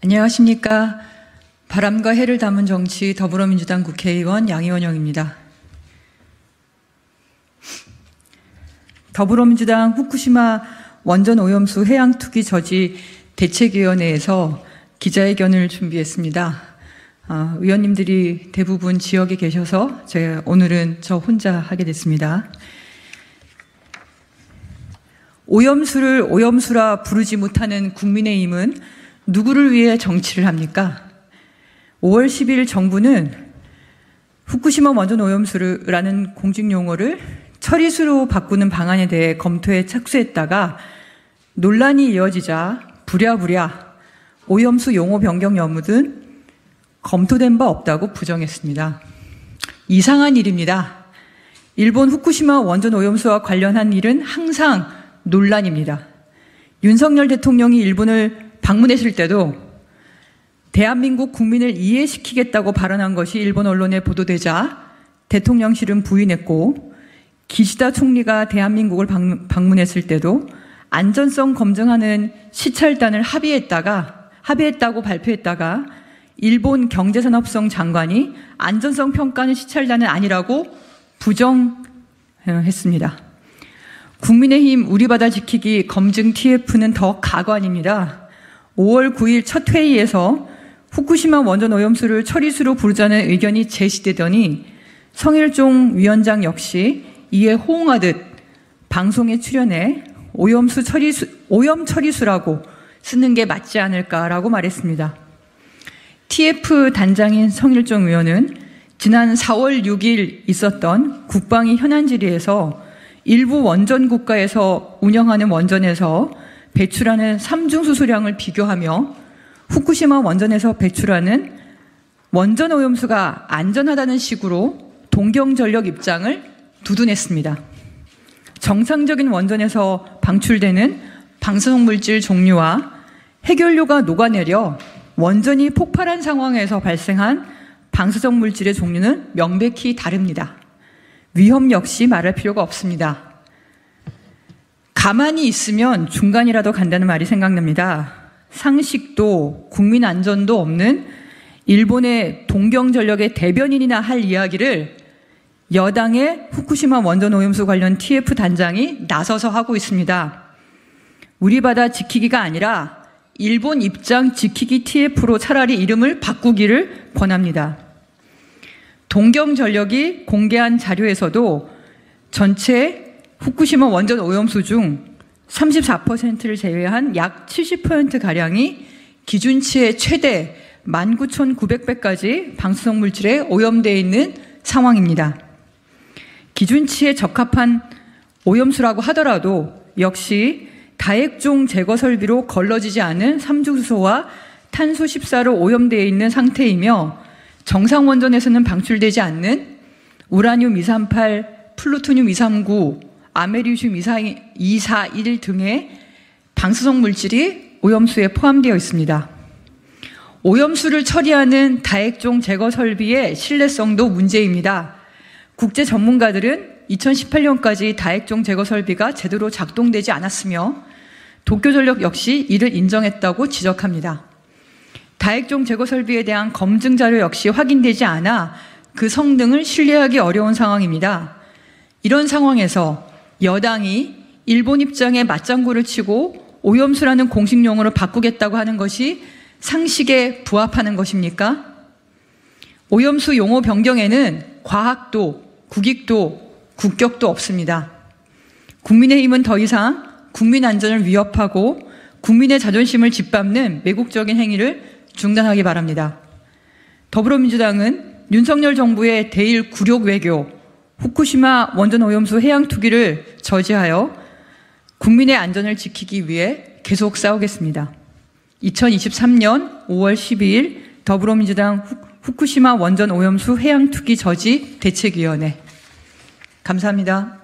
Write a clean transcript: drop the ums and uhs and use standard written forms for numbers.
안녕하십니까. 바람과 해를 담은 정치 더불어민주당 국회의원 양이원영입니다. 더불어민주당 후쿠시마 원전 오염수 해양 투기 저지 대책위원회에서 기자회견을 준비했습니다. 의원님들이 대부분 지역에 계셔서 제가 오늘은 저 혼자 하게 됐습니다. 오염수를 오염수라 부르지 못하는 국민의힘은 누구를 위해 정치를 합니까? 5월 10일 정부는 후쿠시마 원전 오염수라는 공직용어를 처리수로 바꾸는 방안에 대해 검토에 착수했다가 논란이 이어지자 부랴부랴 오염수 용어 변경 여부는 검토된 바 없다고 부정했습니다. 이상한 일입니다. 일본 후쿠시마 원전 오염수와 관련한 일은 항상 논란입니다. 윤석열 대통령이 일본을 방문했을 때도 대한민국 국민을 이해시키겠다고 발언한 것이 일본 언론에 보도되자 대통령실은 부인했고, 기시다 총리가 대한민국을 방문했을 때도 안전성 검증하는 시찰단을 합의했다고 발표했다가 일본 경제산업성 장관이 안전성 평가는 시찰단은 아니라고 부정했습니다. 국민의힘 우리 바다 지키기 검증 TF는 더 가관입니다. 5월 9일 첫 회의에서 후쿠시마 원전 오염수를 처리수로 부르자는 의견이 제시되더니 성일종 위원장 역시 이에 호응하듯 방송에 출연해 오염 처리수라고 쓰는 게 맞지 않을까라고 말했습니다. TF 단장인 성일종 의원은 지난 4월 6일 있었던 국방위 현안 질의에서 일부 원전 국가에서 운영하는 원전에서 배출하는 삼중수소량을 비교하며 후쿠시마 원전에서 배출하는 원전 오염수가 안전하다는 식으로 동경전력 입장을 두둔했습니다. 정상적인 원전에서 방출되는 방사성 물질 종류와 해결료가 녹아내려 원전이 폭발한 상황에서 발생한 방사성 물질의 종류는 명백히 다릅니다. 위험 역시 말할 필요가 없습니다. 가만히 있으면 중간이라도 간다는 말이 생각납니다. 상식도 국민 안전도 없는 일본의 동경전력의 대변인이나 할 이야기를 여당의 후쿠시마 원전 오염수 관련 TF 단장이 나서서 하고 있습니다. 우리 바다 지키기가 아니라 일본 입장 지키기 TF로 차라리 이름을 바꾸기를 권합니다. 동경전력이 공개한 자료에서도 전체 후쿠시마 원전 오염수 중 34%를 제외한 약 70%가량이 기준치의 최대 19,900배까지 방사성 물질에 오염되어 있는 상황입니다. 기준치에 적합한 오염수라고 하더라도 역시 다액종 제거 설비로 걸러지지 않은 삼중수소와 탄소 14로 오염되어 있는 상태이며 정상 원전에서는 방출되지 않는 우라늄 238, 플루토늄 239, 아메리슘 241 등의 방사성 물질이 오염수에 포함되어 있습니다. 오염수를 처리하는 다액종 제거 설비의 신뢰성도 문제입니다. 국제 전문가들은 2018년까지 다액종 제거 설비가 제대로 작동되지 않았으며 도쿄전력 역시 이를 인정했다고 지적합니다. 다액종 제거 설비에 대한 검증 자료 역시 확인되지 않아 그 성능을 신뢰하기 어려운 상황입니다. 이런 상황에서 여당이 일본 입장에 맞장구를 치고 오염수라는 공식용어로 바꾸겠다고 하는 것이 상식에 부합하는 것입니까? 오염수 용어 변경에는 과학도, 국익도, 국격도 없습니다. 국민의힘은 더 이상 국민 안전을 위협하고 국민의 자존심을 짓밟는 매국적인 행위를 중단하기 바랍니다. 더불어민주당은 윤석열 정부의 대일 굴욕 외교, 후쿠시마 원전 오염수 해양 투기를 저지하여 국민의 안전을 지키기 위해 계속 싸우겠습니다. 2023년 5월 12일 더불어민주당 후쿠시마 원전 오염수 해양 투기 저지 대책위원회. 감사합니다.